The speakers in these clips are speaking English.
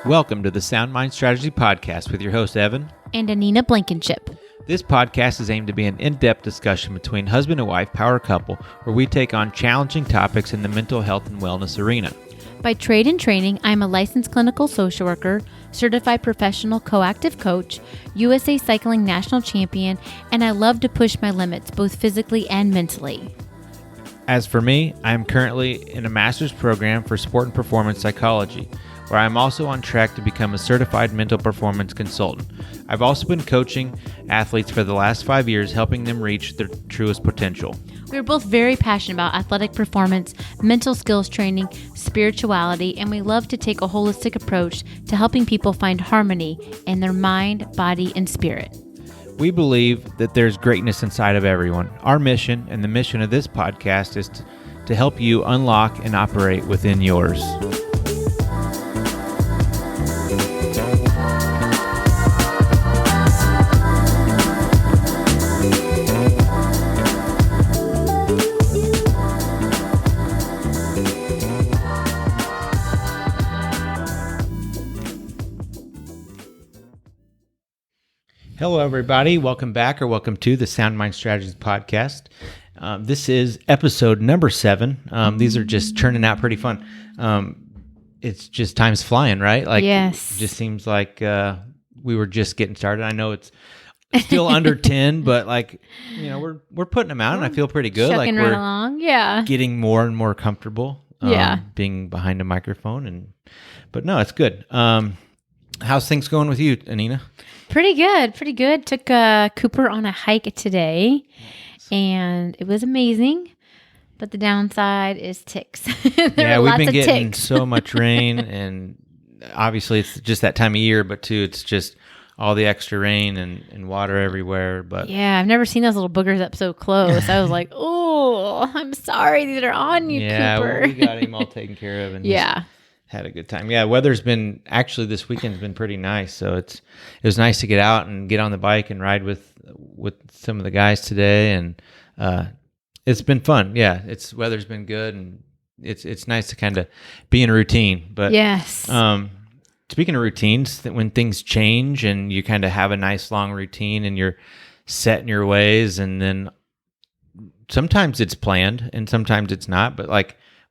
Welcome to the Sound Mind Strategy Podcast with your host, Evan and Anina Blankenship. This podcast is aimed to be an in-depth discussion between husband and wife power couple where we take on challenging topics in the mental health and wellness arena. By trade and training, I'm a licensed clinical social worker, certified professional coactive coach, USA Cycling National Champion, and I love to push my limits both physically and mentally. As for me, I am currently in a master's program for sport and performance psychology, where I'm also on track to become a certified mental performance consultant. I've also been coaching athletes for the last 5 years, helping them reach their truest potential. We're both very passionate about athletic performance, mental skills training, spirituality, and we love to take a holistic approach to helping people find harmony in their mind, body, and spirit. We believe that there's greatness inside of everyone. Our mission and the mission of this podcast is to help you unlock and operate within yours. Hello, everybody. Welcome back, or welcome to the Sound Mind Strategies podcast. This is episode number 7. These are just turning out pretty fun. It's just time's flying, right? Yes. It just seems like we were just getting started. I know it's still under 10, but we're putting them out, and I feel pretty good. Chucking we're right along. Yeah. getting more and more comfortable. Being behind a microphone, but no, it's good. How's things going with you, Anina? Pretty good. Took Cooper on a hike today, and it was amazing. But the downside is ticks. We've been getting so much rain, and obviously it's just that time of year, but too, it's just all the extra rain and water everywhere. But yeah, I've never seen those little boogers up so close. I was like, oh, I'm sorry these are on you, Cooper. Well, we got him all taken care of, and had a good time. Yeah, weather's been this weekend's been pretty nice. So it was nice to get out and get on the bike and ride with some of the guys today, and it's been fun. Yeah, weather's been good, and it's nice to kind of be in a routine. But yes. Speaking of routines, that when things change and you kind of have a nice long routine and you're set in your ways, and then sometimes it's planned and sometimes it's not, but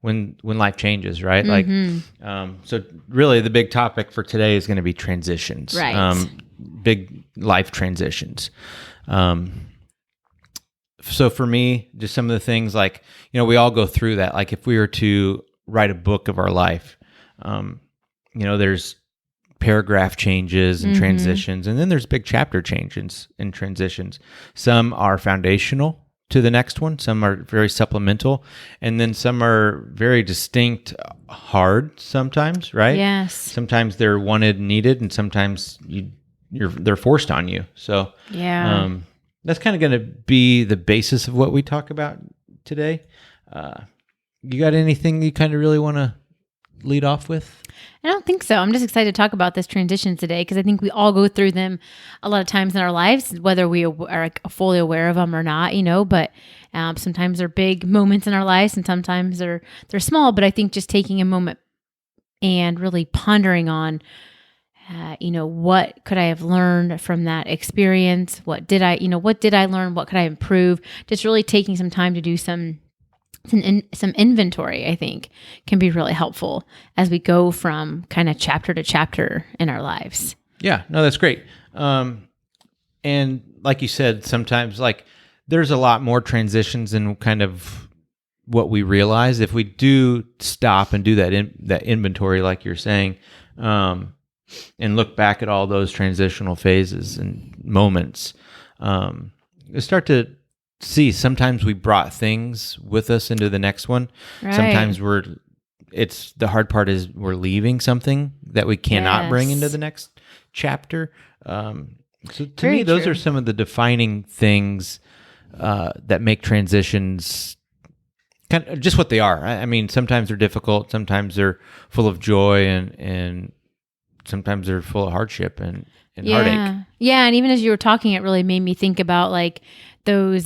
when life changes, right? Mm-hmm. So really the big topic for today is going to be transitions, right? Big life transitions. So for me, just some of the things we all go through that. Like if we were to write a book of our life, there's paragraph changes and transitions, and then there's big chapter changes and transitions. Some are foundational to the next one. Some are very supplemental, and then some are very distinct, hard sometimes, right? Yes. Sometimes they're wanted and needed, and sometimes they're forced on you. So that's kind of going to be the basis of what we talk about today. You got anything you kind of really want to lead off with? I don't think so. I'm just excited to talk about this transition today because I think we all go through them a lot of times in our lives, whether we are fully aware of them or not, but sometimes they're big moments in our lives and sometimes they're small. But I think just taking a moment and really pondering on, what could I have learned from that experience? What did I learn? What could I improve? Just really taking some time to do some inventory, I think, can be really helpful as we go from kind of chapter to chapter in our lives. Yeah, no, that's great. And like you said, sometimes there's a lot more transitions than kind of what we realize. If we do stop and do that inventory, like you're saying, and look back at all those transitional phases and moments, we start to see sometimes we brought things with us into the next one. Right. Sometimes the hard part is we're leaving something that we cannot bring into the next chapter. So to me, those are some of the defining things that make transitions kind of just what they are. I mean, sometimes they're difficult, sometimes they're full of joy, and sometimes they're full of hardship and heartache. Yeah, and even as you were talking, it really made me think about those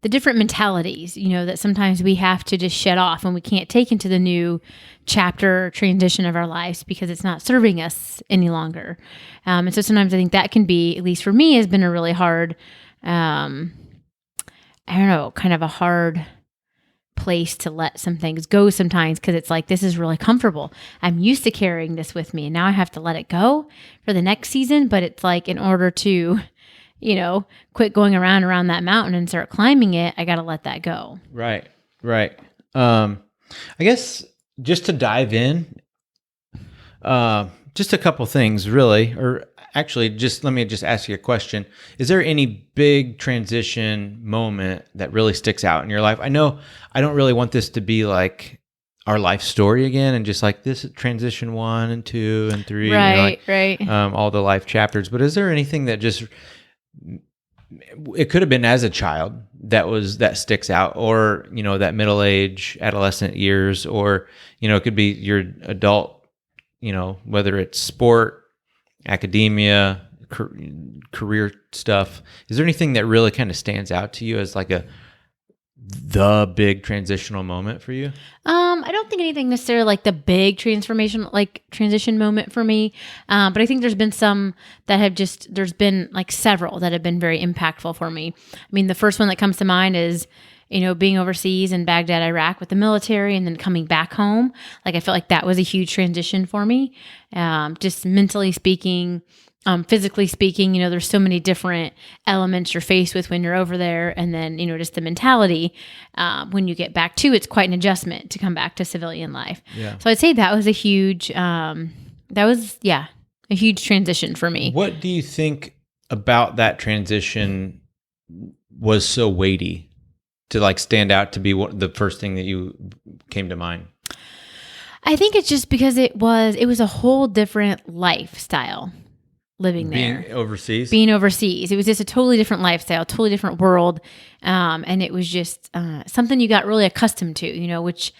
the different mentalities, that sometimes we have to just shut off and we can't take into the new chapter or transition of our lives because it's not serving us any longer. And so sometimes I think that can be, at least for me, has been a really hard, kind of a hard place to let some things go sometimes, because it's like, this is really comfortable. I'm used to carrying this with me, and now I have to let it go for the next season. But it's like, in order to, quit going around that mountain and start climbing it, I got to let that go. Right. I guess just to dive in, just a couple things really, or actually let me ask you a question. Is there any big transition moment that really sticks out in your life? I know I don't really want this to be like our life story again, and just like this transition 1 and 2 and 3, right. All the life chapters. But is there anything that just, it could have been as a child that sticks out, or that middle age, adolescent years, or it could be your adult, whether it's sport, academia, career stuff. Is there anything that really kind of stands out to you as like the big transitional moment for you? I don't think anything necessarily like the big transition moment for me. But I think there's been there's been like several that have been very impactful for me. I mean, the first one that comes to mind is, being overseas in Baghdad, Iraq with the military, and then coming back home. Like, I felt like that was a huge transition for me. Just mentally speaking, physically speaking, there's so many different elements you're faced with when you're over there. And then, just the mentality, when you get back to, it's quite an adjustment to come back to civilian life. Yeah. So I'd say that was a huge transition for me. What do you think about that transition was so weighty to like stand out to be the first thing that you came to mind? I think it's just because it was a whole different lifestyle living there. Being overseas. It was just a totally different lifestyle, totally different world. And it was just something you got really accustomed to, which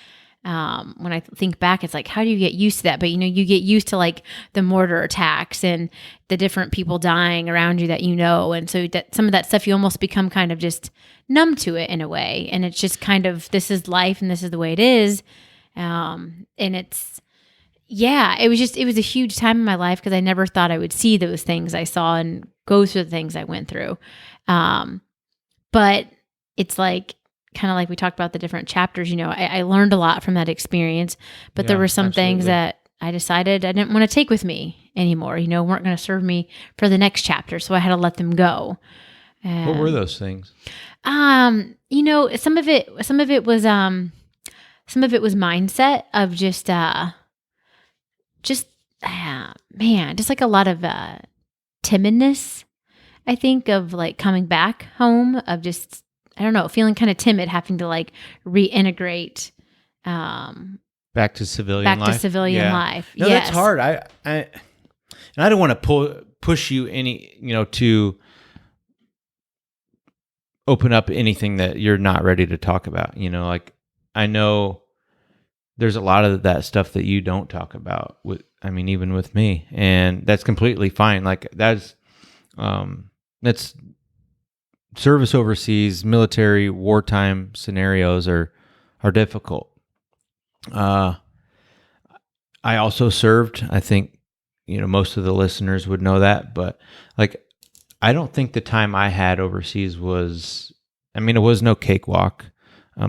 when I think back, it's like, how do you get used to that? But, you get used to like the mortar attacks and the different people dying around you that And so that some of that stuff, you almost become kind of just numb to it in a way. And it's just kind of, this is life and this is the way it is. And it's, it was a huge time in my life because I never thought I would see those things I saw and go through the things I went through. But it's like, kind of like we talked about the different chapters, I learned a lot from that experience, but there were some things that I decided I didn't want to take with me anymore, weren't going to serve me for the next chapter. So I had to let them go. What were those things? Some of it was mindset of just like a lot of timidness, I think, of like coming back home, of just, I don't know, feeling kind of timid, having to like reintegrate back to civilian life. No, yes. That's hard. And I don't want to push you to open up anything that you're not ready to talk about. Like, I know there's a lot of that stuff that you don't talk about even with me, and that's completely fine. Like, that's service overseas, military, wartime scenarios are difficult. I also served. I think, most of the listeners would know that, but like, I don't think the time I had overseas was, it was no cakewalk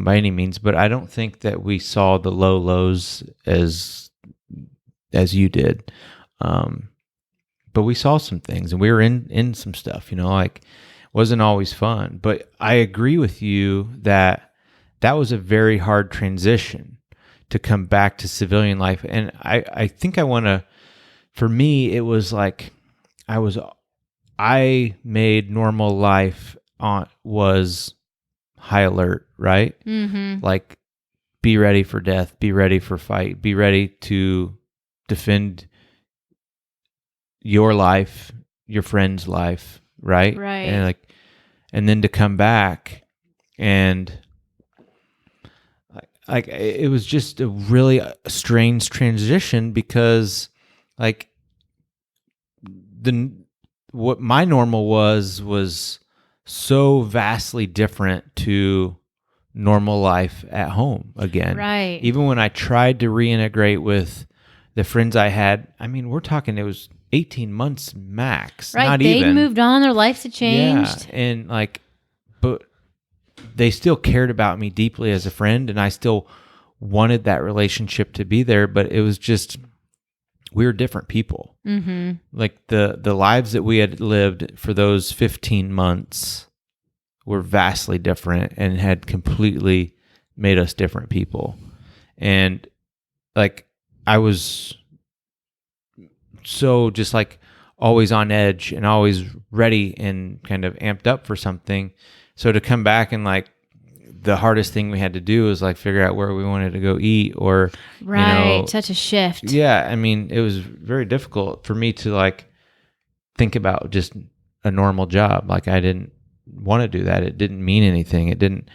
by any means, but I don't think that we saw the lows as you did. But we saw some things, and we were in some stuff, like, wasn't always fun. But I agree with you that was a very hard transition to come back to civilian life. And I think for me, it was like, I made normal life was high alert, right? Mm-hmm. Like, be ready for death, be ready for fight, be ready to defend your life, your friend's life, right? Right. And then to come back, and like it was just a really strange transition, because like what my normal was so vastly different to normal life at home again. Right. Even when I tried to reintegrate with the friends I had, I mean, we're talking, it was 18 months max. Right. Not They'd even. moved on. Their lives had changed. Yeah. And like, but they still cared about me deeply as a friend, and I still wanted that relationship to be there, but it was just, we were different people. Mm-hmm. Like the lives that we had lived for those 15 months were vastly different and had completely made us different people. And like, I was so just like always on edge and always ready and kind of amped up for something. So to come back and like, the hardest thing we had to do was like figure out where we wanted to go eat, or Right. Such a shift. Yeah, I mean, it was very difficult for me to like think about just a normal job. Like, I didn't want to do that. It didn't mean anything. It didn't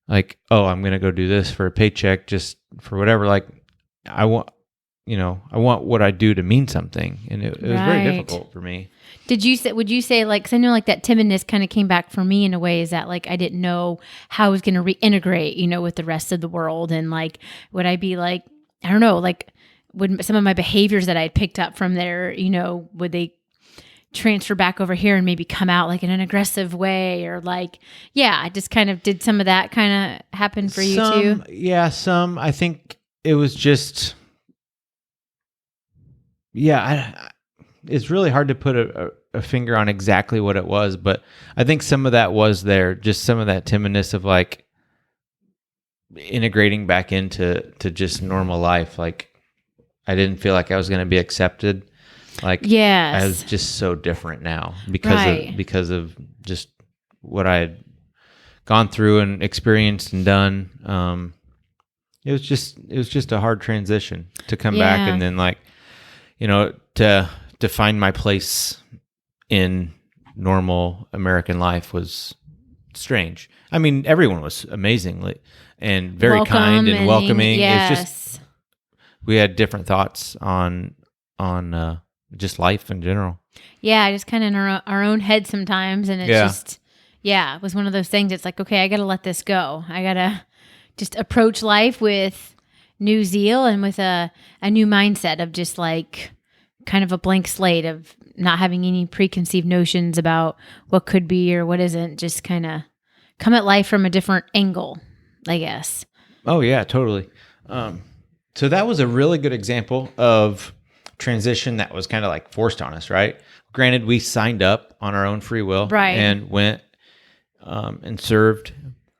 like, oh, I'm going to go do this for a paycheck just for whatever. Like, I want what I do to mean something. And it was very difficult for me. Would you say like, 'cause I know like that timidness kind of came back for me in a way, is that like, I didn't know how I was going to reintegrate, with the rest of the world. And like, would I be like, I don't know, like would some of my behaviors that I had picked up from there, would they transfer back over here and maybe come out like in an aggressive way, or like, I just kind of did some of that kind of happen for you too? Yeah, some. I think it was just, it's really hard to put a finger on exactly what it was, but I think some of that was there, just some of that timidness of like integrating back into just normal life. Like, I didn't feel like I was going to be accepted. Like, yes. I was just so different now because of just what I had gone through and experienced and done. It was just a hard transition to come back, and then like, to find my place in normal American life was strange. I mean, everyone was amazingly and very kind and welcoming. Yes. It's just, we had different thoughts on just life in general. Yeah, just kind of in our own head sometimes. And it's just, it was one of those things. It's like, okay, I got to let this go. I got to just approach life with new zeal and with a new mindset of just like kind of a blank slate of not having any preconceived notions about what could be or what isn't. Just kind of come at life from a different angle, I guess. Oh yeah, totally. So that was a really good example of transition that was kind of like forced on us, right? Granted, we signed up on our own free will, right, and went and served.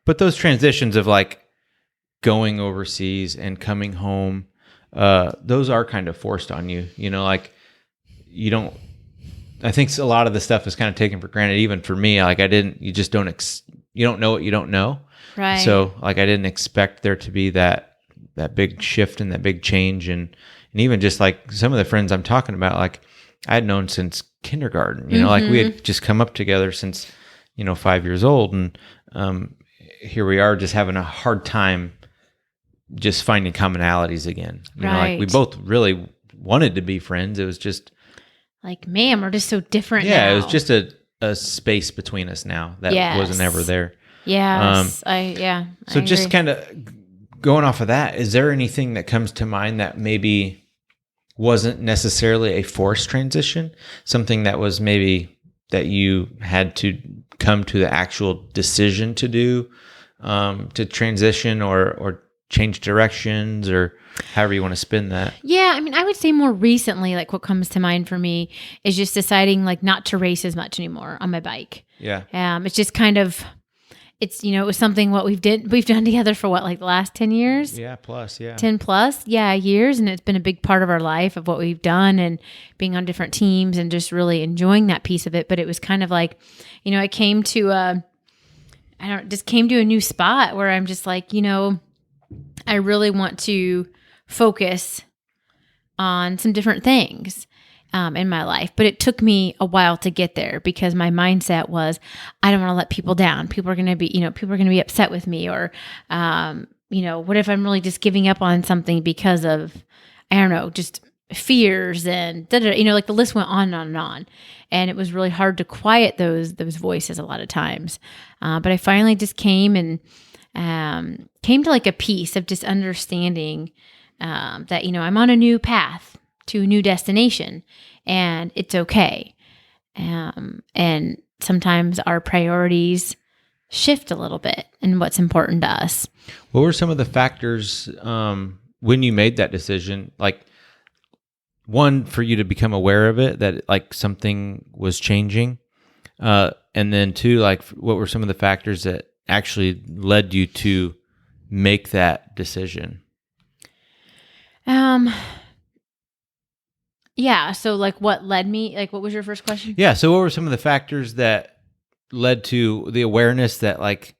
But those transitions of like going overseas and coming home, those are kind of forced on you. Like, you don't. I think a lot of the stuff is kind of taken for granted. Even for me, like you just don't. You don't know what you don't know. Right. So like, I didn't expect there to be that big shift and that big change, and even just like some of the friends I'm talking about, like I had known since kindergarten. Like we had just come up together since 5 years old, and here we are just having a hard time just finding commonalities again. Like we both really wanted to be friends. It was just like, man, we're just so different now. Yeah, it was just a space between us now that wasn't ever there. Yes. So just kind of going off of that, is there anything that comes to mind that maybe wasn't necessarily a forced transition? Something that was maybe that you had to come to the actual decision to do, to transition or change directions, or however you want to spin that? Yeah, I mean, I would say more recently, like what comes to mind for me is just deciding like not to race as much anymore on my bike. Yeah. It's just kind of, it was something what we've done together for like the last 10 years? Yeah, plus, yeah. 10 plus, years. And it's been a big part of our life of what we've done and being on different teams and just really enjoying that piece of it. But it was kind of like, I came to came to a new spot where I'm just like, I really want to focus on some different things in my life. But it took me a while to get there because my mindset was, I don't want to let people down. People are going to be upset with me, or, what if I'm really just giving up on something because of, I don't know, just fears and like the list went on and on and on. And it was really hard to quiet those voices a lot of times. But I finally just came to like a peace of just understanding that, I'm on a new path to a new destination and it's okay. And sometimes our priorities shift a little bit in what's important to us. What were some of the factors when you made that decision? Like, one, for you to become aware of it, that like something was changing. And then two, like what were some of the factors that actually led you to make that decision? Yeah. So like what led me, like what was your first question? Yeah. So what were some of the factors that led to the awareness that like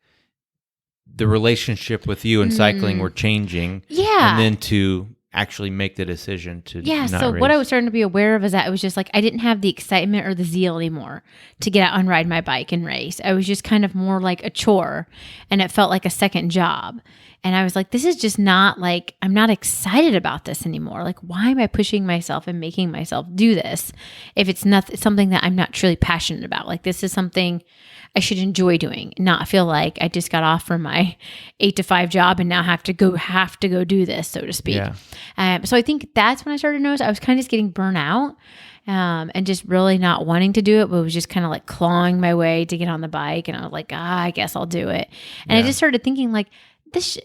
the relationship with you and cycling were changing? Yeah. And then to actually make the decision to not so race? What I was starting to be aware of is that it was just like I didn't have the excitement or the zeal anymore to get out and ride my bike and race. I was just kind of more like a chore, and it felt like a second job. And I was like, this is just not like, I'm not excited about this anymore. Like, why am I pushing myself and making myself do this if it's not something that I'm not truly passionate about? Like, this is something I should enjoy doing, not feel like I just got off from my 8 to 5 job and now have to go do this, so to speak. Yeah. So I think that's when I started to notice I was kind of just getting burnt out and just really not wanting to do it, but was just kind of like clawing my way to get on the bike. And I was like, I guess I'll do it. And I just started thinking like, this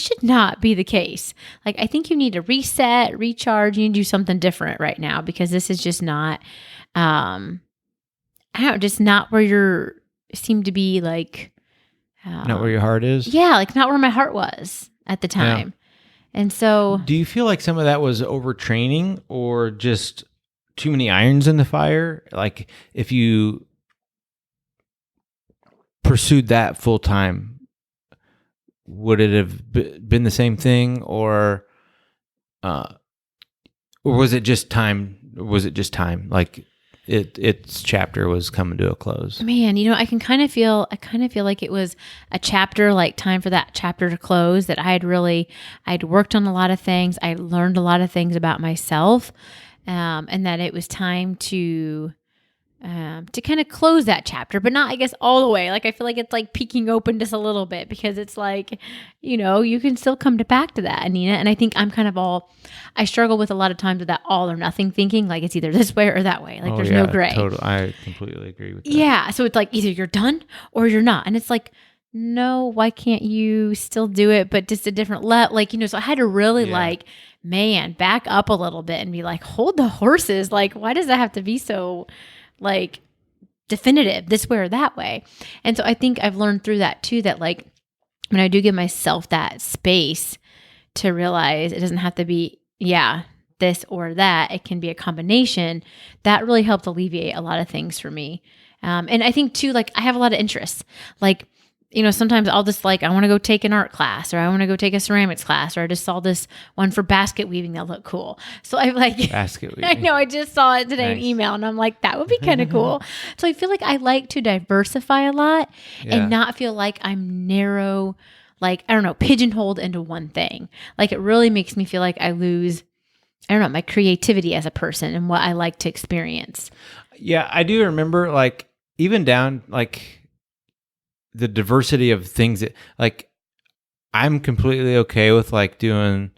should not be the case. Like, I think you need to reset, recharge. You need to do something different right now because this is just not, just not where you seem to be like. Not where your heart is? Yeah, like not where my heart was at the time. Yeah. And so. Do you feel like some of that was overtraining or just too many irons in the fire? Like, if you pursued that full time, would it have been the same thing, or was it just time? Like its chapter was coming to a close? Man, I kind of feel like it was a chapter, like time for that chapter to close, that I'd worked on a lot of things. I learned a lot of things about myself, and that it was time to kind of close that chapter, but not, I guess, all the way. Like, I feel like it's like peeking open just a little bit because it's like, you can still come back to that, Anina. And I think I'm kind of I struggle with a lot of times with that all or nothing thinking, like it's either this way or that way. Like there's no gray. Totally. I completely agree with that. Yeah. So it's like either you're done or you're not. And it's like, no, why can't you still do it, but just a different level? Like, so I had to really back up a little bit and be like, hold the horses. Like, why does that have to be so like definitive this way or that way? And so I think I've learned through that too, that like when I do give myself that space to realize it doesn't have to be this or that, it can be a combination, that really helped alleviate a lot of things for me. And I think too, like I have a lot of interests, like sometimes I'll just like, I want to go take an art class, or I want to go take a ceramics class, or I just saw this one for basket weaving that looked cool. So I like basket weaving. I know, I just saw it today in email and I'm like, that would be kind of cool. So I feel like I like to diversify a lot and not feel like I'm narrow, like, I don't know, pigeonholed into one thing. Like it really makes me feel like I lose, I don't know, my creativity as a person and what I like to experience. Yeah, I do remember like even down like the diversity of things that like I'm completely okay with like doing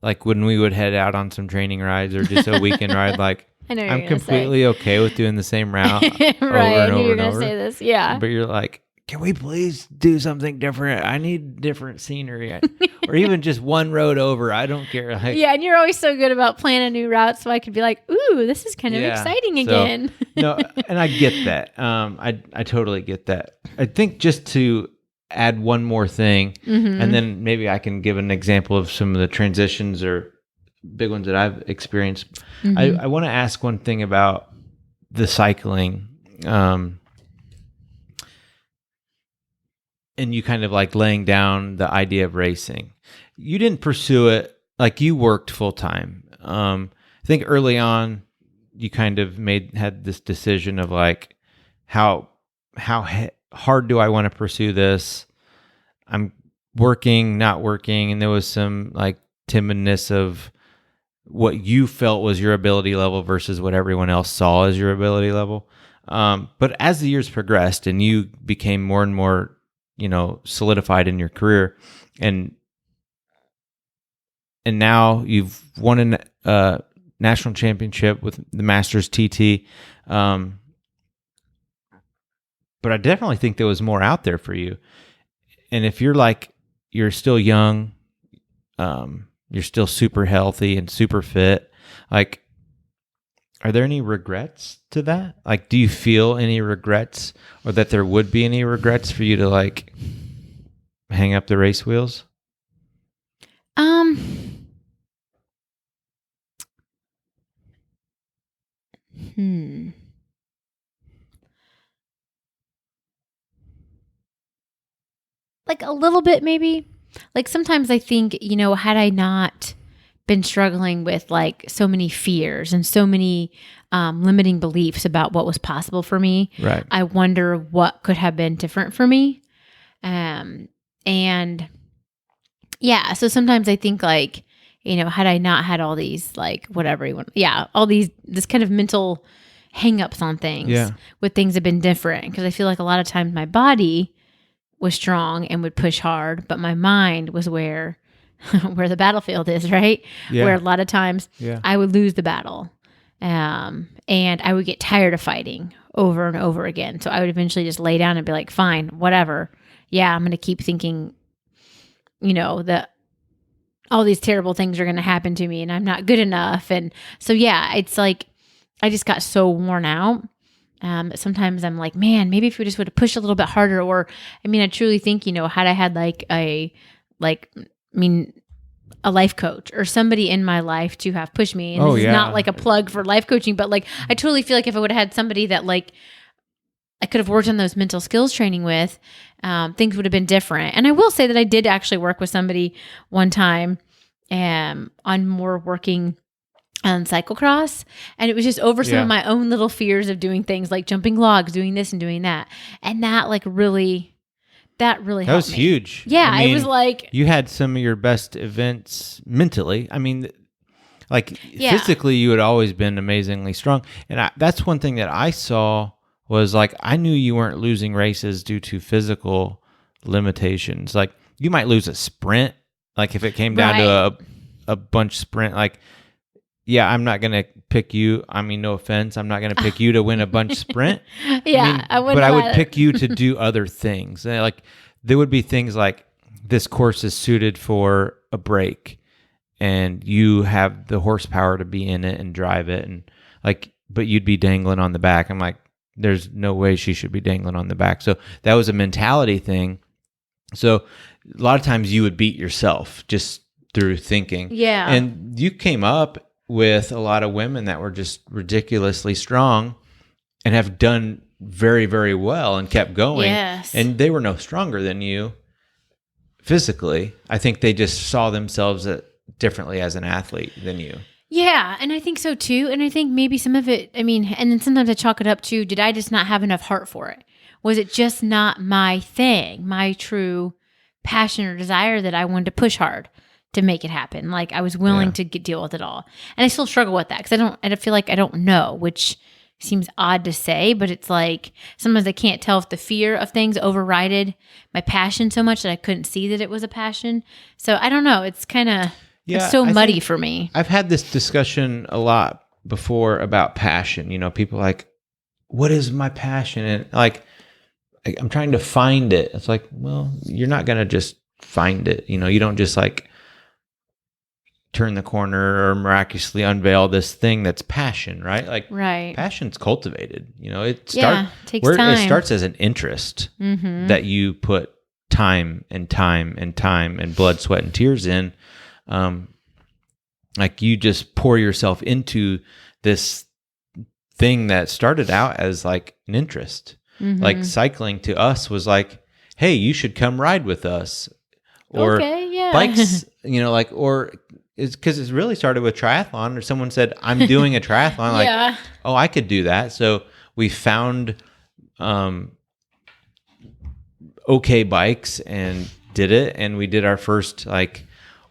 like when we would head out on some training rides or just a weekend ride, like I'm completely okay with doing the same route right, over and I knew over you were and gonna over. say this. Yeah. But you're like, can we please do something different? I need different scenery. Or even just one road over. I don't care. Like, yeah, and you're always so good about planning new routes, so I could be like, ooh, this is kind of exciting again. No, and I get that. I totally get that. I think just to add one more thing, and then maybe I can give an example of some of the transitions or big ones that I've experienced. I want to ask one thing about the cycling. And you kind of like laying down the idea of racing. You didn't pursue it, like you worked full time. I think early on you kind of had this decision of like, how hard do I want to pursue this? I'm working, not working. And there was some like timidness of what you felt was your ability level versus what everyone else saw as your ability level. But as the years progressed and you became more and more, solidified in your career, and now you've won a national championship with the Masters TT. But I definitely think there was more out there for you. And if you're still young, you're still super healthy and super fit, like, are there any regrets to that? Like, do you feel any regrets, or that there would be any regrets for you to like hang up the race wheels? Like a little bit, maybe. Like sometimes I think, had I not been struggling with like so many fears and so many limiting beliefs about what was possible for me, Right. I wonder what could have been different for me. And yeah, so sometimes I think like, had I not had all these like whatever you want, all this kind of mental hang-ups on things, would things have been different? Because I feel like a lot of times my body was strong and would push hard, but my mind was where the battlefield is, right? Yeah. Where a lot of times I would lose the battle, and I would get tired of fighting over and over again. So I would eventually just lay down and be like, fine, whatever. Yeah, I'm going to keep thinking, that all these terrible things are going to happen to me and I'm not good enough. And so, it's like, I just got so worn out. Sometimes I'm like, man, maybe if we just would have pushed a little bit harder, or, I truly think, had I had a life coach or somebody in my life to have pushed me, and this is not like a plug for life coaching, but like, I totally feel like if I would have had somebody that like, I could have worked on those mental skills training with, things would have been different. And I will say that I did actually work with somebody one time, on more working on cyclocross, and it was just over some of my own little fears of doing things like jumping logs, doing this and doing that. And that like really helped me. That was huge. Yeah. It was like, you had some of your best events mentally. Physically you had always been amazingly strong. And that's one thing that I saw was like, I knew you weren't losing races due to physical limitations. Like you might lose a sprint. Like if it came down to a bunch sprint, like, I'm not going to pick you. No offense. I'm not going to pick you to win a bunch sprint. I wouldn't. But I would pick you to do other things. And like there would be things like this course is suited for a break, and you have the horsepower to be in it and drive it, and like, but you'd be dangling on the back. I'm like, there's no way she should be dangling on the back. So that was a mentality thing. So a lot of times you would beat yourself just through thinking. Yeah. And you came up with a lot of women that were just ridiculously strong and have done very, very well and kept going. Yes. And they were no stronger than you physically. I think they just saw themselves differently as an athlete than you. Yeah, and I think so too. And I think maybe some of it, and then sometimes I chalk it up to, did I just not have enough heart for it? Was it just not my thing, my true passion or desire that I wanted to push hard to make it happen? Like I was willing to deal with it all. And I still struggle with that because I feel like I don't know, which seems odd to say, but it's like sometimes I can't tell if the fear of things overrided my passion so much that I couldn't see that it was a passion. So I don't know. It's kind of it's so muddy for me. I've had this discussion a lot before about passion. People like, what is my passion? And like, I'm trying to find it. It's like, well, you're not going to just find it. You don't just like turn the corner or miraculously unveil this thing that's passion, right? Like passion's cultivated. It takes time. It starts as an interest that you put time and time and time and blood, sweat, and tears in. Like you just pour yourself into this thing that started out as like an interest. Like cycling to us was like, hey, you should come ride with us. Or bikes, or it's because it's really started with triathlon, or someone said, I'm doing a triathlon. Like, oh, I could do that. So we found okay bikes and did it. And we did our first like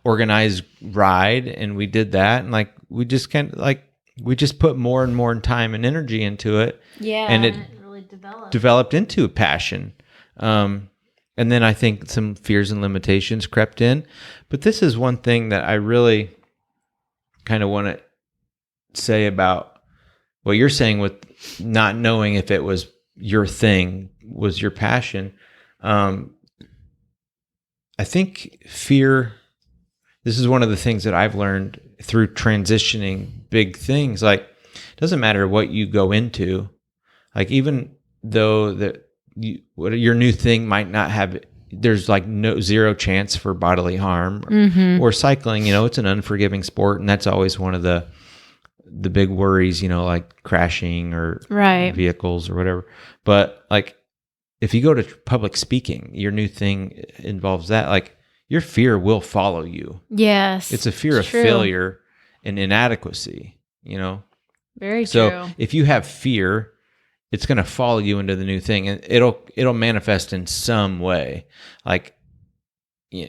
organized ride, and we did that, and like we just kind of like we just put more and more time and energy into it. Yeah, and it really developed into a passion. And then I think some fears and limitations crept in. But this is one thing that I really kind of want to say about what you're saying with not knowing if it was your thing, was your passion. I think fear, this is one of the things that I've learned through transitioning big things. Like, it doesn't matter what you go into. Like, even though your new thing might not have, there's like zero chance for bodily harm or cycling, it's an unforgiving sport. And that's always one of the big worries, like crashing or vehicles or whatever. But like, if you go to public speaking, your new thing involves that, like your fear will follow you. Yes. It's a fear of failure and inadequacy, Very so true. if you have fear, it's going to follow you into the new thing, and it'll manifest in some way. Like, a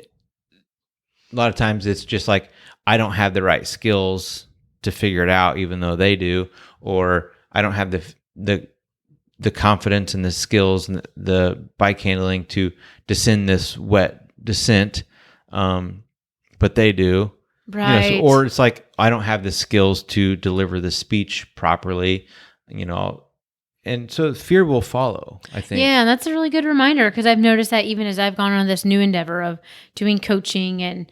lot of times it's just like, I don't have the right skills to figure it out, even though they do, or I don't have the confidence and the skills and the bike handling to descend this wet descent, but they do. Right. Or it's like, I don't have the skills to deliver the speech properly, and so fear will follow, I think. Yeah, that's a really good reminder, because I've noticed that even as I've gone on this new endeavor of doing coaching and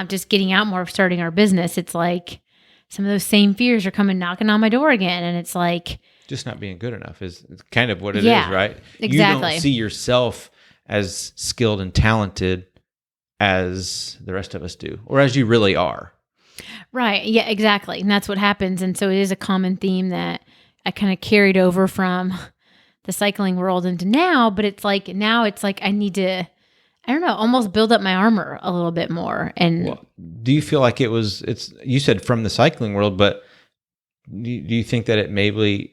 just getting out more, starting our business, it's like some of those same fears are coming knocking on my door again. And it's like, just not being good enough is kind of what it is, right? Exactly. You don't see yourself as skilled and talented as the rest of us do, or as you really are. Right. Yeah, exactly. And that's what happens. And so it is a common theme that I kind of carried over from the cycling world into now, but now it's like I need to, I don't know, almost build up my armor a little bit more. And do you feel like you said from the cycling world, but do you think that it maybe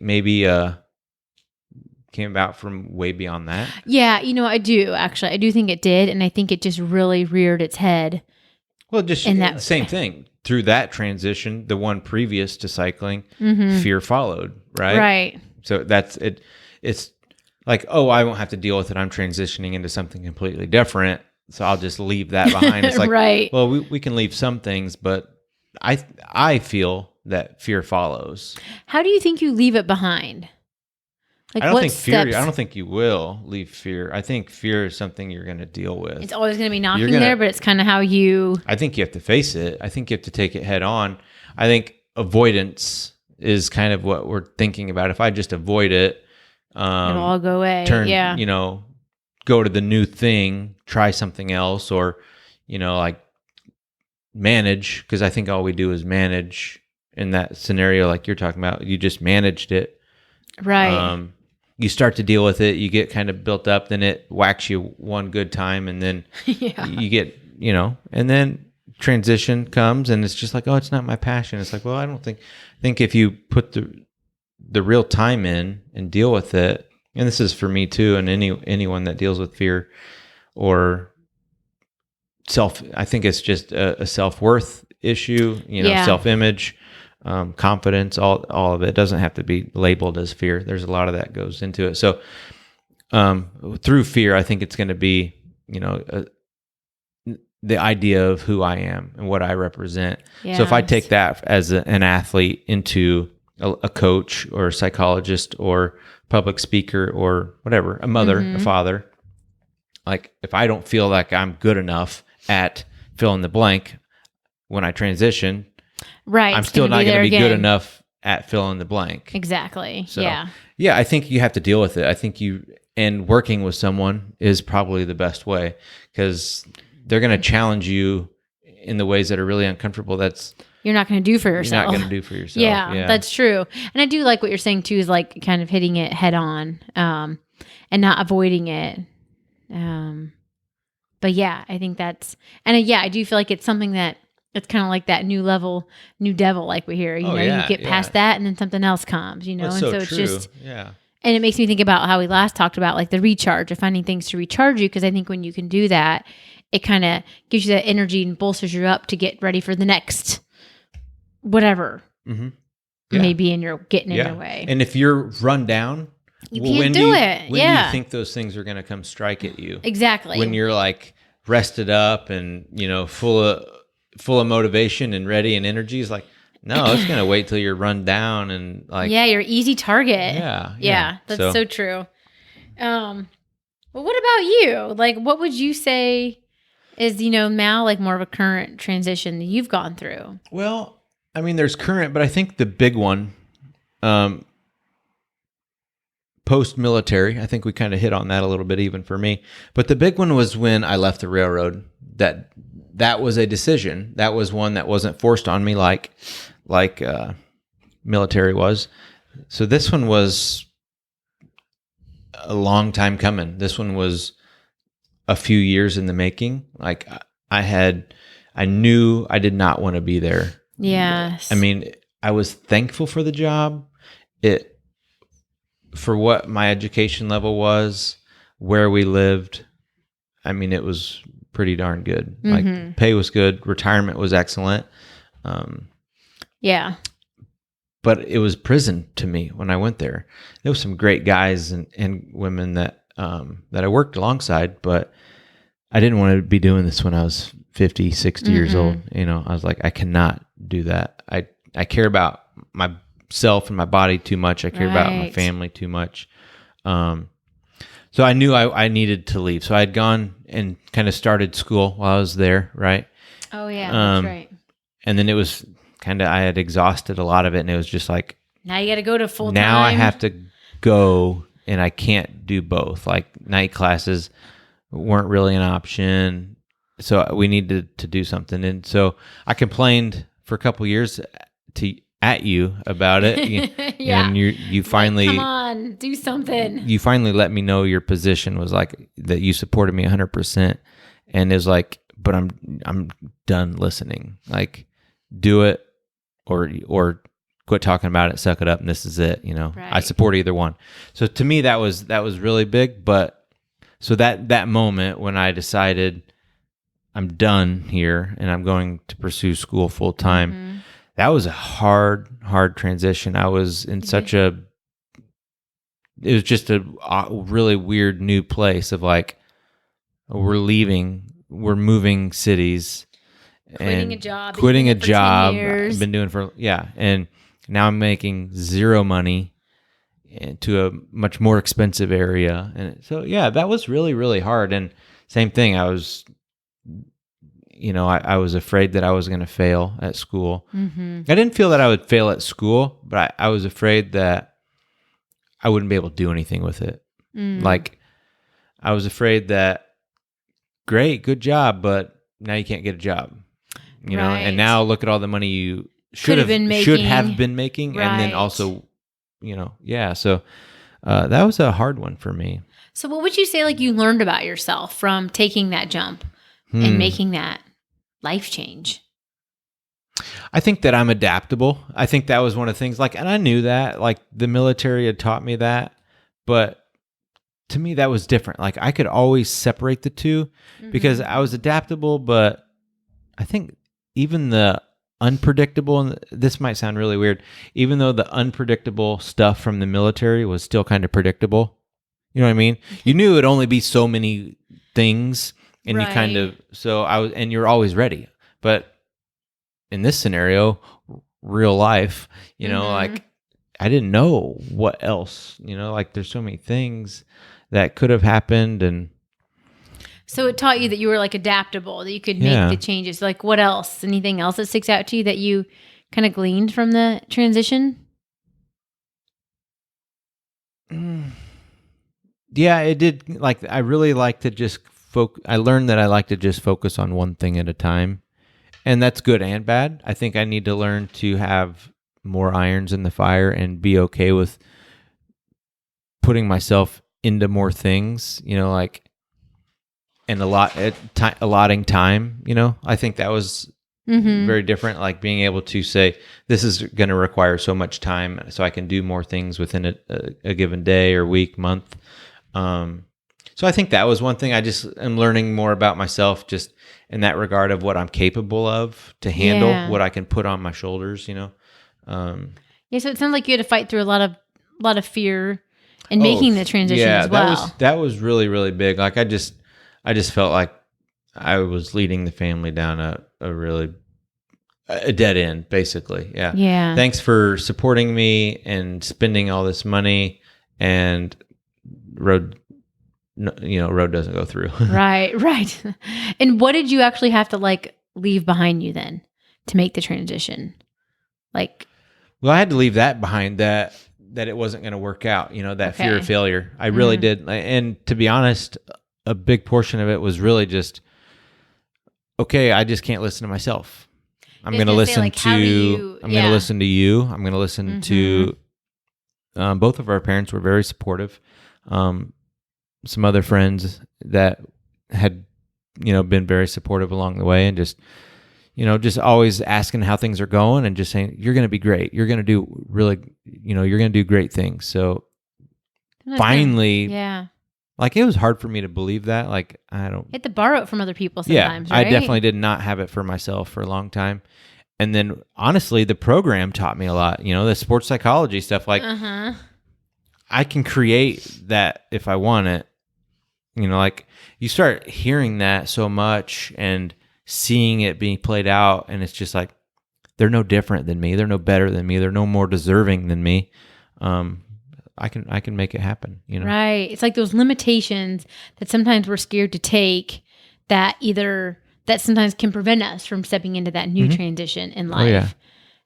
came about from way beyond that? Yeah, I do actually. I do think it did, and I think it just really reared its head. Well, just the same thing. Through that transition, the one previous to cycling, fear followed, right? Right. So that's it. It's like, oh, I won't have to deal with it. I'm transitioning into something completely different, so I'll just leave that behind. It's like, right. Well, we can leave some things, but I feel that fear follows. How do you think you leave it behind? Like, I don't think you will leave fear. I think fear is something you're going to deal with. It's always going to be knocking there, but it's kind of how you... I think you have to face it. I think you have to take it head on. I think avoidance is kind of what we're thinking about. If I just avoid it... it'll all go away. Go to the new thing, try something else, or, like manage, because I think all we do is manage in that scenario like you're talking about. You just managed it. Right. You start to deal with it, you get kind of built up, then it whacks you one good time, and then you get, and then transition comes, and it's just like, oh, it's not my passion. It's like, well, I think if you put the real time in and deal with it, and this is for me too, and anyone that deals with fear or I think it's just a self-worth issue, self-image, confidence, all of it doesn't have to be labeled as fear. There's a lot of that goes into it. So through fear, I think it's going to be, the idea of who I am and what I represent. Yes. So if I take that as an athlete into a coach or a psychologist or public speaker or whatever, a mother, a father, like if I don't feel like I'm good enough at fill in the blank when I transition, right, I'm still not going to be good enough at fill in the blank. Exactly. So, yeah, I think you have to deal with it. I think and working with someone is probably the best way, because they're going to challenge you in the ways that are really uncomfortable. That's you're not going to do for yourself. You're not going to do for yourself. Yeah, that's true. And I do like what you're saying too, is like kind of hitting it head on, and not avoiding it. But yeah, I think I do feel like it's something that it's kind of like that new level, new devil, like we hear, you get past that and then something else comes, That's and so it's true. just, yeah. And it makes me think about how we last talked about like the recharge, of finding things to recharge you. Cause I think when you can do that, it kind of gives you that energy and bolsters you up to get ready for the next whatever may be in your getting in your way. And if you're run down, you can't do When it. do you think those things are going to come strike at you? Exactly. When you're like rested up and, full of motivation and ready and energy, is like, no, it's going to wait till you're run down and like. Yeah, you're easy target. Yeah. That's so true. Well, what about you? Like, what would you say is, now like more of a current transition that you've gone through? Well, I mean, there's current, but I think the big one, post-military, I think we kind of hit on that a little bit even for me. But the big one was when I left the railroad. That was a decision. That was one that wasn't forced on me like military was. So this one was a long time coming. This one was a few years in the making. Like I knew I did not want to be there. Yes. I mean, I was thankful for the job. For what my education level was, where we lived. I mean, it was pretty darn good. Like pay was good. Retirement was excellent. Yeah. But it was prison to me when I went there. There was some great guys and women that I worked alongside, but I didn't want to be doing this when I was 50, 60 years old. I was like, I cannot do that. I care about myself and my body too much. I care about my family too much. So I knew I needed to leave. So I had gone and kind of started school while I was there, right? Oh, yeah, that's right. And then it was kind of, I had exhausted a lot of it, and it was just like, now you got to go to full time. Now I have to go, and I can't do both. Like night classes weren't really an option. So we needed to do something. And so I complained for a couple of years at you about it. Yeah. And you finally, come on, do something. You finally let me know your position was like that you supported me 100%. And it was like, but I'm done listening. Like, do it or quit talking about it, suck it up, and this is it. Right. I support either one. So to me, that was really big. But so that moment when I decided I'm done here and I'm going to pursue school full time, that was a hard transition. I was in it was just a really weird new place of like, we're moving cities. Quitting a job. Quitting a job I've been doing and now I'm making zero money to a much more expensive area. And so, that was really, really hard. And same thing, I was, I was afraid that I was going to fail at school. I didn't feel that I would fail at school, but I was afraid that I wouldn't be able to do anything with it. Like, I was afraid that, great, good job, but now you can't get a job. And now look at all the money you should have been making, and then also, so that was a hard one for me. So what would you say like you learned about yourself from taking that jump and making that life change? I think that I'm adaptable. I think that was one of the things, like, and I knew that, like, the military had taught me that, but to me that was different. Like, I could always separate the two because I was adaptable, but I think even the unpredictable, and this might sound really weird, even though the unpredictable stuff from the military was still kind of predictable. You know what I mean? You knew it'd only be so many things, and you kind of, and you're always ready. But in this scenario, real life, like, I didn't know what else, like, there's so many things that could have happened. And so it taught you that you were like adaptable, that you could make the changes. Like, what else? Anything else that sticks out to you that you kind of gleaned from the transition? Yeah, it did. Like, I really like to just I learned that I like to just focus on one thing at a time. And that's good and bad. I think I need to learn to have more irons in the fire and be okay with putting myself into more things, like, and allotting time, I think that was very different. Like, being able to say, this is going to require so much time so I can do more things within a given day or week, month. So I think that was one thing. I just am learning more about myself just in that regard of what I'm capable of to handle, what I can put on my shoulders, Yeah, so it sounds like you had to fight through a lot of fear in making the transition as well. That was really, really big. Like I just felt like I was leading the family down a dead end, basically. Yeah. Yeah. Thanks for supporting me and spending all this money, and road doesn't go through. Right. And what did you actually have to like leave behind you then to make the transition? Like, well, I had to leave that behind, that it wasn't going to work out, that fear of failure. I really did. And to be honest, a big portion of it was really just, okay, I just can't listen to myself. I'm going to listen to you. I'm going to listen to both of our parents were very supportive. Some other friends that had, been very supportive along the way, and just always asking how things are going and just saying, you're going to be great. You're going to do really, you're going to do great things. So finally, like it was hard for me to believe that. Like you have to borrow it from other people sometimes, right? I definitely did not have it for myself for a long time. And then honestly, the program taught me a lot, the sports psychology stuff. Like I can create that if I want it. Like you start hearing that so much and seeing it being played out, and it's just like, they're no different than me. They're no better than me. They're no more deserving than me. I can make it happen, Right. It's like those limitations that sometimes we're scared to take that sometimes can prevent us from stepping into that new transition in life. Oh,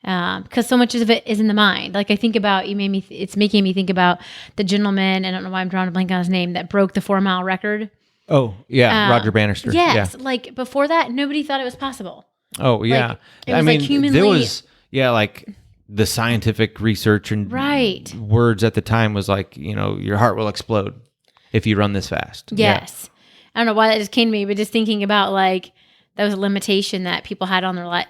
yeah. Because so much of it is in the mind. Like I think about, it's making me think about the gentleman, I don't know why I'm drawing a blank on his name, that broke the 4-mile record. Oh yeah. Roger Bannister. Yes. Yeah. Like before that, nobody thought it was possible. Oh yeah. Like, it was like humanly, there was, like the scientific research and words at the time was like, your heart will explode if you run this fast. Yes. Yeah. I don't know why that just came to me, but just thinking about like, that was a limitation that people had on their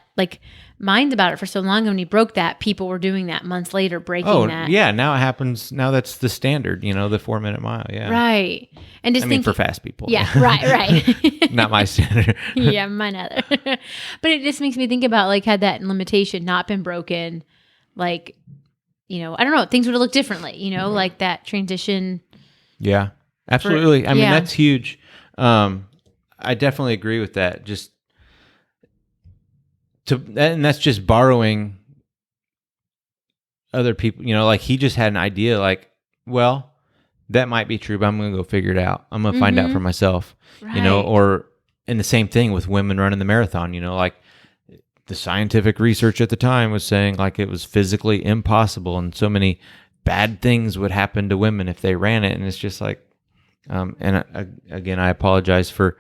minds about it for so long. And when he broke that, people were doing that months later, breaking that. Yeah. Now it happens. Now that's the standard, the 4-minute mile. Yeah. Right. And just for fast people. Yeah. Right. Not my standard. Yeah. Mine either. But it just makes me think about like, had that limitation not been broken, like, I don't know, things would have looked differently, like that transition. Yeah, absolutely. I mean, that's huge. I definitely agree with that. And that's just borrowing other people, like he just had an idea like, well, that might be true, but I'm going to go figure it out. I'm going to find out for myself, or in the same thing with women running the marathon, like the scientific research at the time was saying like it was physically impossible and so many bad things would happen to women if they ran it. And it's just like, again, I apologize for,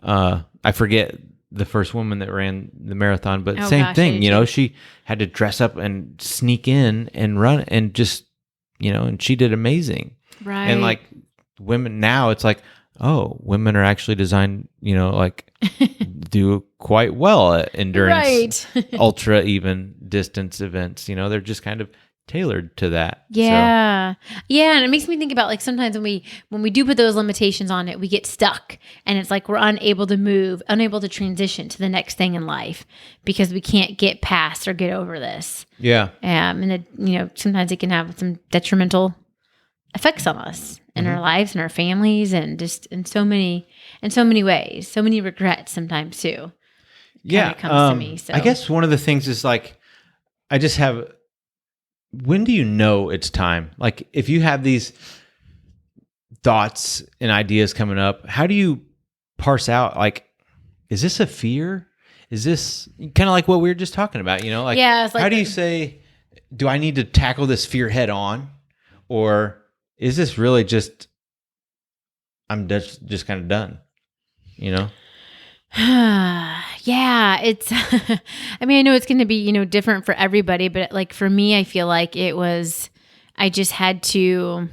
I forget the first woman that ran the marathon, but same thing, she had to dress up and sneak in and run and just, and she did amazing. Right. And like women now, it's like, oh, women are actually designed, like do quite well at endurance, ultra even distance events. They're just kind of tailored to that. Yeah. So. Yeah. And it makes me think about like sometimes when we do put those limitations on it, we get stuck and it's like we're unable to move, unable to transition to the next thing in life because we can't get past or get over this. Yeah. And it, sometimes it can have some detrimental effects on us in our lives and our families and just in so many ways, so many regrets sometimes too. Yeah. It comes to me. So I guess one of the things is like, when do you know it's time? Like if you have these thoughts and ideas coming up, how do you parse out, like, is this a fear? Is this kind of like what we were just talking about, it's like how do you say, do I need to tackle this fear head on? Or is this really just, I'm just kind of done, Yeah, it's, I mean, I know it's going to be, different for everybody, but like for me, I feel like I just had to,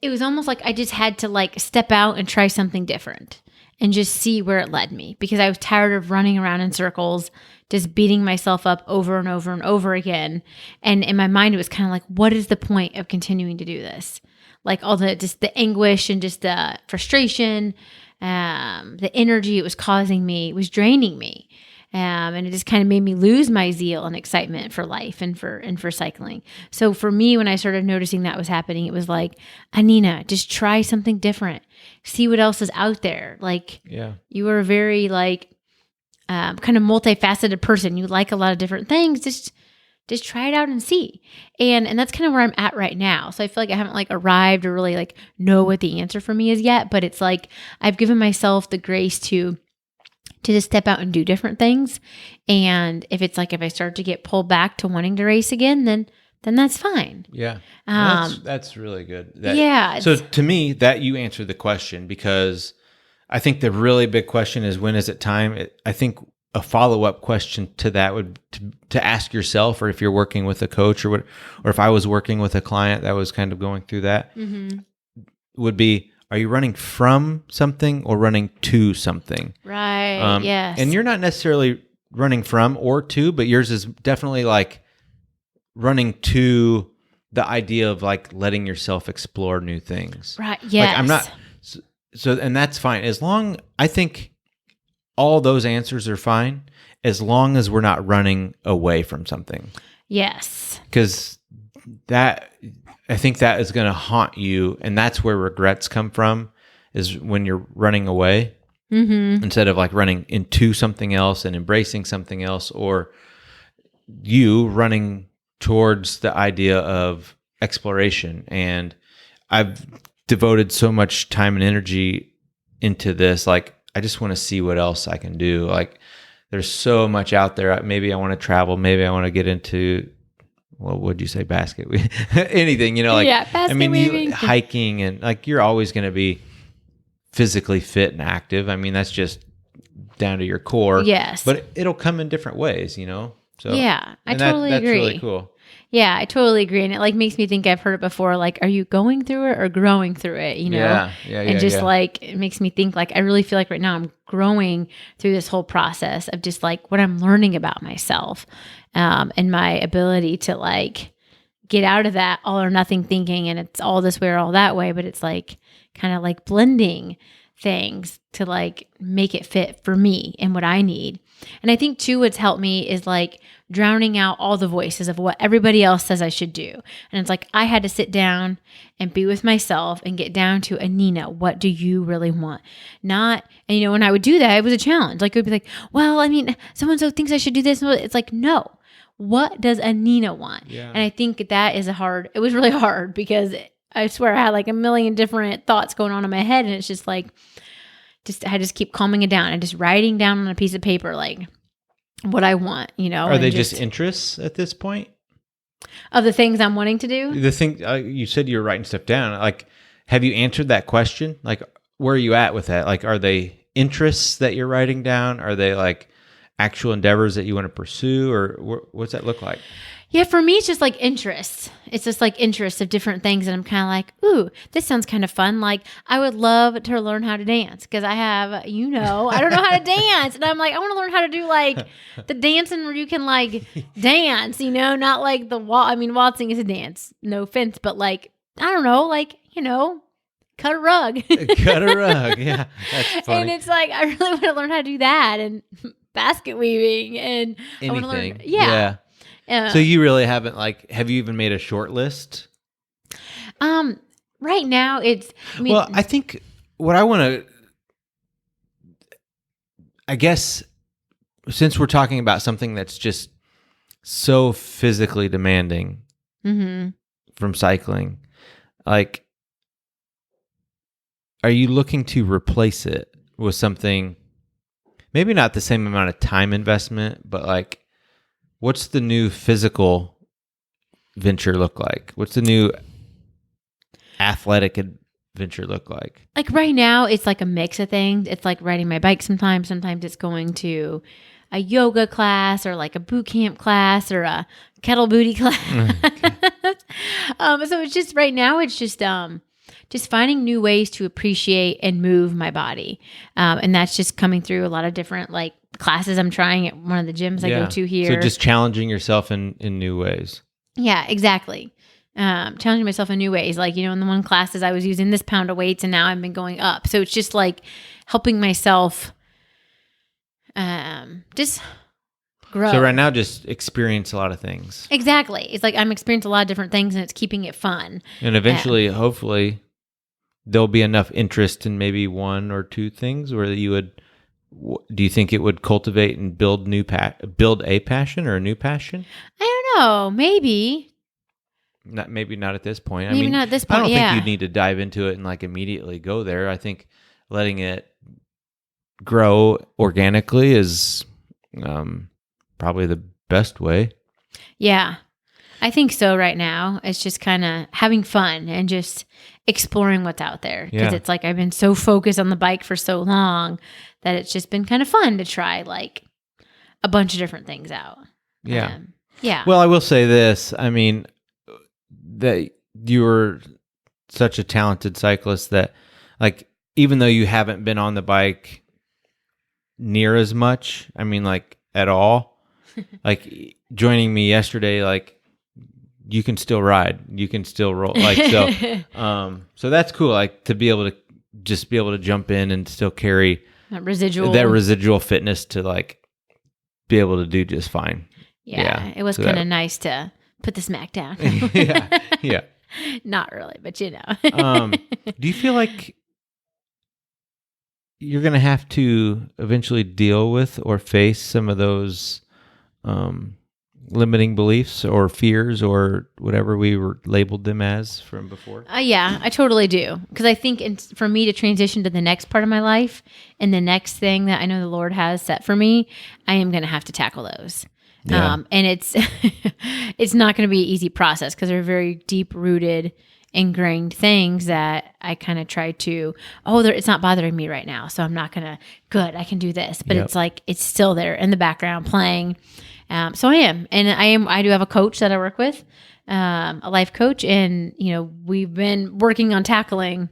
it was almost like I just had to like step out and try something different and just see where it led me because I was tired of running around in circles, just beating myself up over and over and over again. And in my mind, it was kind of like, what is the point of continuing to do this? Like all the anguish and just the frustration, the energy it was causing me, was draining me. And it just kind of made me lose my zeal and excitement for life and for cycling. So for me, when I started noticing that was happening, it was like, Anina, just try something different. See what else is out there. Like, you are a very like kind of multifaceted person. You like a lot of different things. Just try it out and see. And that's kind of where I'm at right now. So I feel like I haven't like arrived or really like know what the answer for me is yet. But it's like I've given myself the grace to just step out and do different things. And if it's like, if I start to get pulled back to wanting to race again, then that's fine. Yeah. That's really good. So to me, that you answered the question, because I think the really big question is, when is it time? I think a follow-up question to that would to ask yourself, or if you're working with a coach or if I was working with a client that was kind of going through that, would be, are you running from something or running to something? Right. Yes. And you're not necessarily running from or to, but yours is definitely like running to the idea of like letting yourself explore new things. Right. Yes. Like I'm not, so, and that's fine. I think all those answers are fine as long as we're not running away from something. Yes. Because I think that is going to haunt you, and that's where regrets come from, is when you're running away instead of like running into something else and embracing something else, or you running towards the idea of exploration. And I've devoted so much time and energy into this. Like, I just want to see what else I can do. Like, there's so much out there. Maybe I want to travel. Maybe I want to get into, what would you say, basket weaving? Anything, like, basket weaving. Hiking, and like, you're always going to be physically fit and active. I mean, that's just down to your core. Yes. But it'll come in different ways, So yeah, I totally agree. That's really cool. Yeah, I totally agree. And it like makes me think, I've heard it before, like, are you going through it or growing through it, Yeah. And just like, it makes me think, like, I really feel like right now I'm growing through this whole process of just like what I'm learning about myself, and my ability to like get out of that all or nothing thinking, and it's all this way or all that way, but it's like kind of like blending things to like make it fit for me and what I need. And I think too, what's helped me is like drowning out all the voices of what everybody else says I should do. And it's like, I had to sit down and be with myself and get down to, Anina, what do you really want? And when I would do that, it was a challenge. Like, it would be like, well, I mean, so-and-so thinks I should do this. It's like, no, what does Anina want? Yeah. And I think that it was really hard, because I swear I had like a million different thoughts going on in my head. And it's just like, I just keep calming it down and just writing down on a piece of paper, like what I want, Are they just interests at this point? Of the things I'm wanting to do? The thing, you said you were writing stuff down. Like, have you answered that question? Like, where are you at with that? Like, are they interests that you're writing down? Are they like actual endeavors that you want to pursue, or what's that look like? Yeah, for me, it's just like interests. It's just like interests of different things. And I'm kind of like, ooh, this sounds kind of fun. Like, I would love to learn how to dance, because I have, I don't know how to dance. And I'm like, I want to learn how to do like the dancing where you can like dance, not like the waltzing is a dance. No offense, but like, I don't know, like, cut a rug. Cut a rug. Yeah, that's funny. And it's like, I really want to learn how to do that, and basket weaving, and anything. I want to learn. Yeah. So you really haven't, like, have you even made a short list? Right now I think what I want to, I guess, since we're talking about something that's just so physically demanding from cycling, like, are you looking to replace it with something, maybe not the same amount of time investment, but like, what's the new physical venture look like? What's the new athletic adventure look like? Like right now, it's like a mix of things. It's like riding my bike sometimes. Sometimes it's going to a yoga class, or like a boot camp class, or a kettle booty class. So it's just, right now, it's just just finding new ways to appreciate and move my body. And that's just coming through a lot of different like classes I'm trying at one of the gyms I go to here. So just challenging yourself in new ways. Yeah, exactly. Challenging myself in new ways. Like, in the one classes I was using this pound of weights and now I've been going up. So it's just like helping myself just grow. So right now, just experience a lot of things. Exactly. It's like I'm experiencing a lot of different things and it's keeping it fun. And eventually, hopefully, there'll be enough interest in maybe one or two things where you would. Do you think it would cultivate and build a passion or a new passion? I don't know. Maybe. Maybe not at this point. Maybe not at this point. I don't think you need to dive into it and like immediately go there. I think letting it grow organically is probably the best way. Yeah, I think so right now. It's just kind of having fun and just exploring what's out there. Because it's like I've been so focused on the bike for so long that it's just been kind of fun to try like a bunch of different things out. Yeah. Yeah. Well, I will say this. I mean, that you were such a talented cyclist that like, even though you haven't been on the bike near as much, I mean, like at all, like joining me yesterday, like you can still ride, you can still roll. Like, so that's cool. Like to be able to jump in and still carry that residual fitness to like be able to do just fine. Yeah. It was kind of nice to put the smack down. Yeah. Not really, but do you feel like you're going to have to eventually deal with or face some of those limiting beliefs or fears or whatever we were labeled them as from before? Yeah, I totally do. Because I think for me to transition to the next part of my life and the next thing that I know the Lord has set for me, I am going to have to tackle those. Yeah. And it's it's not going to be an easy process because they're very deep rooted, ingrained things that I kind of try to, it's not bothering me right now. So I'm not going to, I can do this. But it's like, it's still there in the background playing. So I am. And I do have a coach that I work with, a life coach. And, we've been working on tackling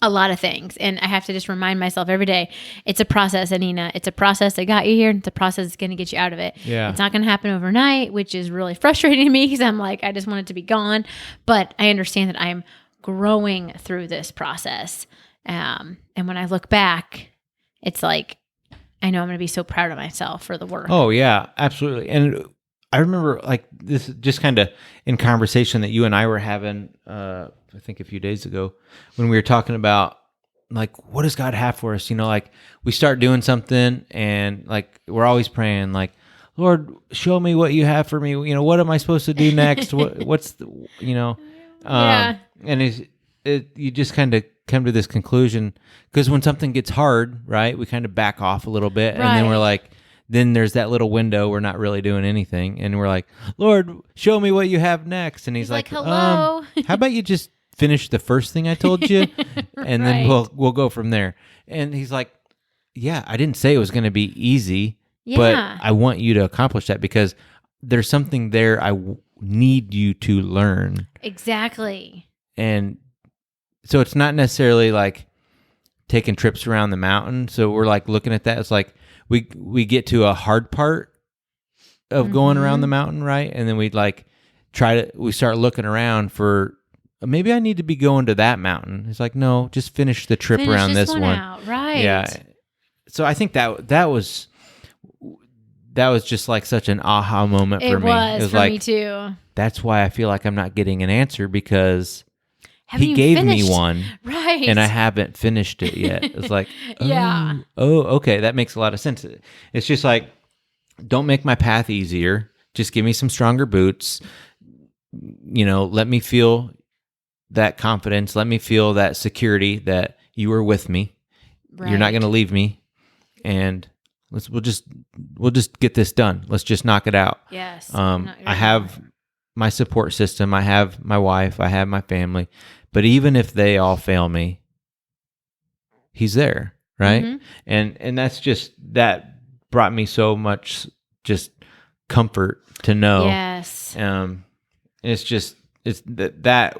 a lot of things. And I have to just remind myself every day, it's a process, Anina. It's a process that got you here. And it's a process that's going to get you out of it. Yeah. It's not going to happen overnight, which is really frustrating to me because I'm like, I just want it to be gone. But I understand that I'm growing through this process. And when I look back, it's like, I know I'm going to be so proud of myself for the work. Oh, yeah, absolutely. And I remember like this just kind of in conversation that you and I were having, I think a few days ago when we were talking about like, what does God have for us? Like we start doing something and like, we're always praying like, Lord, show me what you have for me. What am I supposed to do next? What's the, and you just kind of come to this conclusion because when something gets hard, right, we kind of back off a little bit and then we're like, then there's that little window we're not really doing anything and we're like, Lord, show me what you have next. And he's like, hello. How about you just finish the first thing I told you and then we'll go from there. And he's like, yeah, I didn't say it was going to be easy, but I want you to accomplish that because there's something there I need you to learn. Exactly. And so it's not necessarily like taking trips around the mountain. So we're like looking at that. It's like we get to a hard part of going around the mountain, right? And then we start looking around for maybe I need to be going to that mountain. It's like, no, just finish the trip around this one. Out. Right. Yeah. So I think that was just like such an aha moment for me. It was for like, me too. That's why I feel like I'm not getting an answer because he gave me one. Right. And I haven't finished it yet. It's like, okay. That makes a lot of sense. It's just like, don't make my path easier. Just give me some stronger boots. Let me feel that confidence. Let me feel that security that you are with me. Right. You're not going to leave me. And we'll just get this done. Let's just knock it out. Yes. I have my support system. I have my wife. I have my family. But even if they all fail me, he's there, right? Mm-hmm. And that brought me so much just comfort to know. Yes. That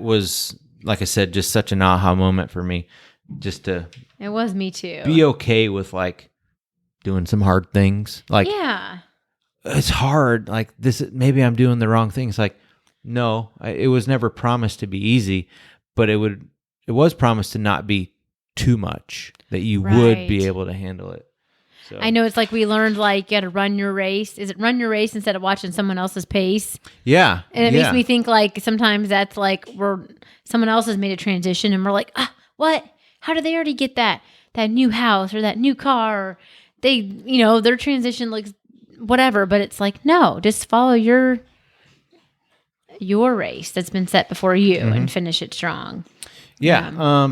was like I said, just such an aha moment for me, just to It was me too. be okay with like doing some hard things. Like, yeah. it's hard. Like this, maybe I'm doing the wrong things. Like, no, it was never promised to be easy, but it was promised to not be too much, that you would be Right. able to handle it. So I know it's like we learned like you got to run your race. Is it run your race instead of watching someone else's pace? yeah, And it yeah. makes me think like sometimes that's like someone else has made a transition and we're like, what? How did they already get that new house or that new car? Or they, their transition looks whatever, but it's like, no, just follow your race that's been set before you and finish it strong. Yeah.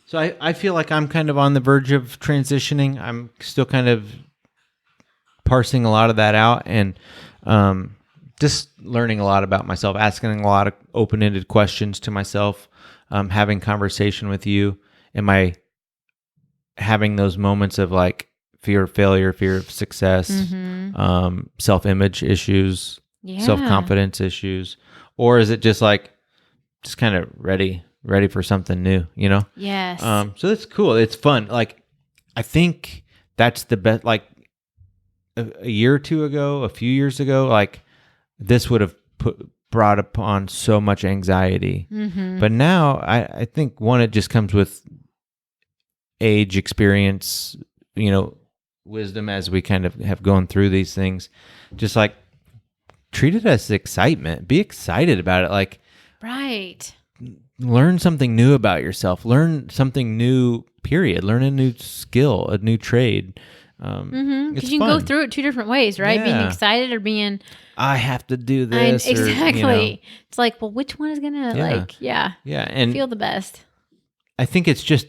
So I feel like I'm kind of on the verge of transitioning. I'm still kind of parsing a lot of that out and just learning a lot about myself, asking a lot of open-ended questions to myself, having conversation with you. Am I having those moments of like fear of failure, fear of success, self-image issues, self-confidence issues? Or is it just like, just kind of ready for something new, Yes. So that's cool. It's fun. Like, I think that's the best, like a year or two ago, a few years ago, like this would have brought upon so much anxiety. But now I think it just comes with age, experience, wisdom as we kind of have gone through these things. Just like treat it as excitement, be excited about it. Like, right. learn something new about yourself, learn something new, period. Learn a new skill, a new trade. Because you can go through it two different ways, right? Being excited or being, I have to do this. exactly. It's like, well, which one is going to and feel the best? I think it's just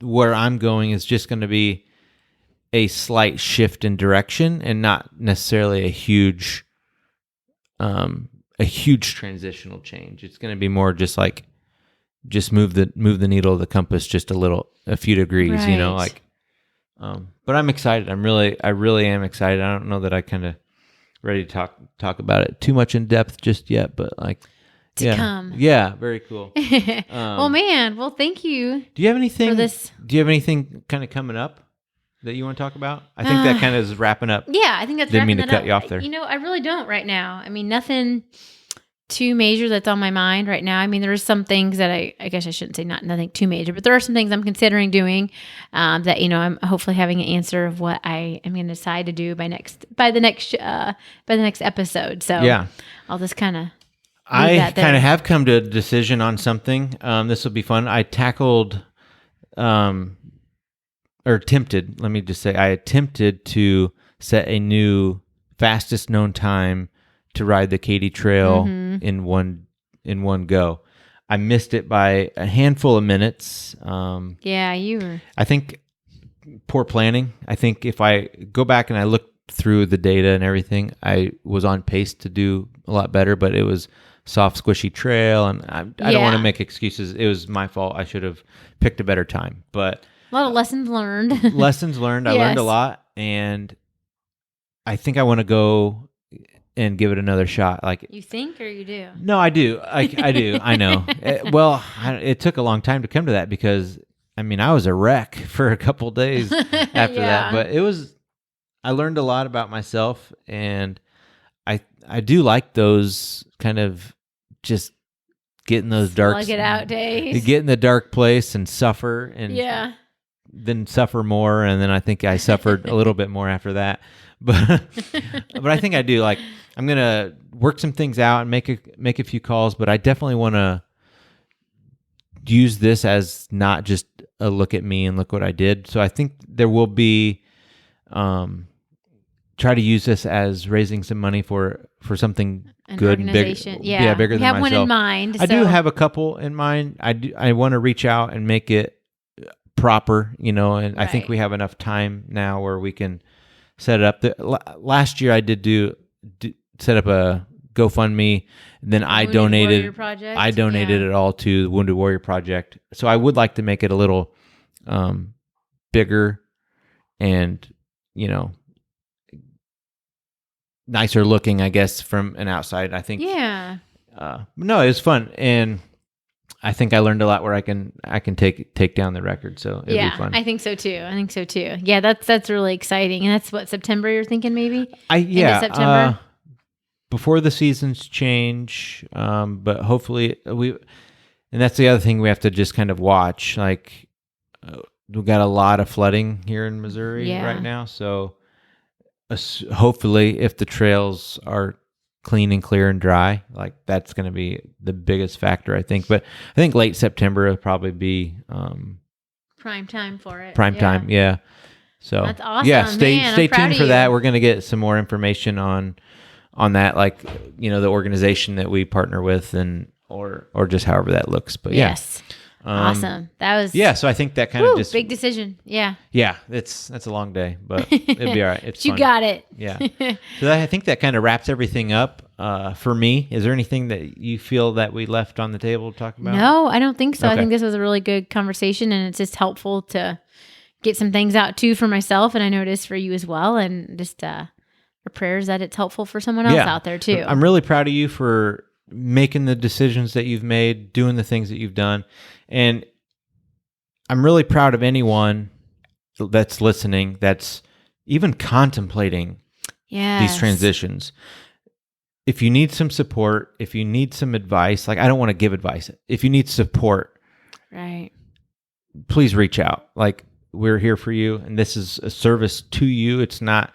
where I'm going is just going to be a slight shift in direction and not necessarily a huge transitional change. It's going to be more just like, just move the needle of the compass just a few degrees, right. but I'm excited. I really am excited. I don't know that I kind of ready to talk about it too much in depth just yet, but like to come. Yeah, very cool. Well, man, thank you. Do you have anything for this? Do you have anything kind of coming up that you want to talk about? I think that kind of is wrapping up. Yeah, I think that's Didn't mean wrapping to that cut you off there. I really don't right now. I mean, nothing too major that's on my mind right now. I mean, there are some things that I guess I shouldn't say nothing too major, but there are some things I'm considering doing that I'm hopefully having an answer of what I am going to decide to do by the next episode. So yeah, I'll just kind of. I kind of have come to a decision on something. This will be fun. I tackled, or attempted. Let me just say, I attempted to set a new fastest known time to ride the Katy Trail in one go. I missed it by a handful of minutes. You were. I think poor planning. I think if I go back and I look through the data and everything, I was on pace to do a lot better, but it was soft, squishy trail, and I don't want to make excuses. It was my fault. I should have picked a better time, but a lot of lessons learned. I learned a lot, and I think I want to go and give it another shot. Like, you think, or you do? No, I do. I do. I know. It took a long time to come to that because I was a wreck for a couple days after that, but I learned a lot about myself, and I do like those kind of just getting those dark, slug it out days. Get in the dark place and suffer, and then suffer more, and then I think I suffered a little bit more after that. But I think I do. Like, I'm gonna work some things out and make a few calls, but I definitely want to use this as not just a look at me and look what I did. So I think there will be try to use this as raising some money for something good and bigger. Bigger We than myself. have one in mind. I do have a couple in mind. I want to reach out and make it proper, and I think we have enough time now where we can set it up. Last year I did set up a GoFundMe, and then I donated it all to the Wounded Warrior Project. So I would like to make it a little bigger and nicer looking, I guess, from an outside. I think. Yeah. No, it was fun, and I think I learned a lot where I can take down the record. So it'll be fun. I think so too. Yeah, that's really exciting. And that's what, September you're thinking maybe? End of September? Before the seasons change, but hopefully and that's the other thing we have to just kind of watch. Like we've got a lot of flooding here in Missouri right now. So hopefully if the trails are clean and clear and dry, like that's going to be the biggest factor, I think. But I think late September will probably be prime time for it. Prime time, yeah. So that's awesome. Yeah, stay tuned for that. You. We're going to get some more information on that, like the organization that we partner with, and or just however that looks. But yes. Awesome. That was So I think that kind of just big decision. Yeah. Yeah, that's a long day, but it'll be all right. It's you fun. got it. Yeah. So I think that kind of wraps everything up for me. Is there anything that you feel that we left on the table to talk about? No, I don't think so. Okay. I think this was a really good conversation, and it's just helpful to get some things out too for myself, and I noticed for you as well, and just our prayers that it's helpful for someone else out there too. I'm really proud of you for making the decisions that you've made, doing the things that you've done. And I'm really proud of anyone that's listening, that's even contemplating these transitions. If you need some support, if you need some advice, like I don't want to give advice. If you need support, right, please reach out. Like we're here for you, and this is a service to you. It's not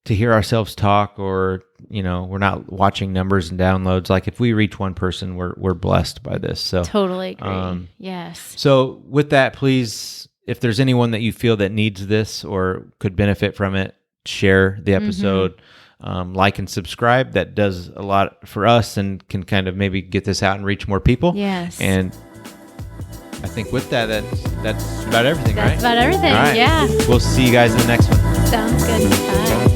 to hear ourselves talk, or we're not watching numbers and downloads. Like if we reach one person, we're blessed by this. So totally agree. Yes. So with that, please, if there's anyone that you feel that needs this or could benefit from it, share the episode, like and subscribe. That does a lot for us and can kind of maybe get this out and reach more people. Yes. And I think with that, that's about everything, right? That's about everything. All right. Yeah. We'll see you guys in the next one. Sounds good. Bye.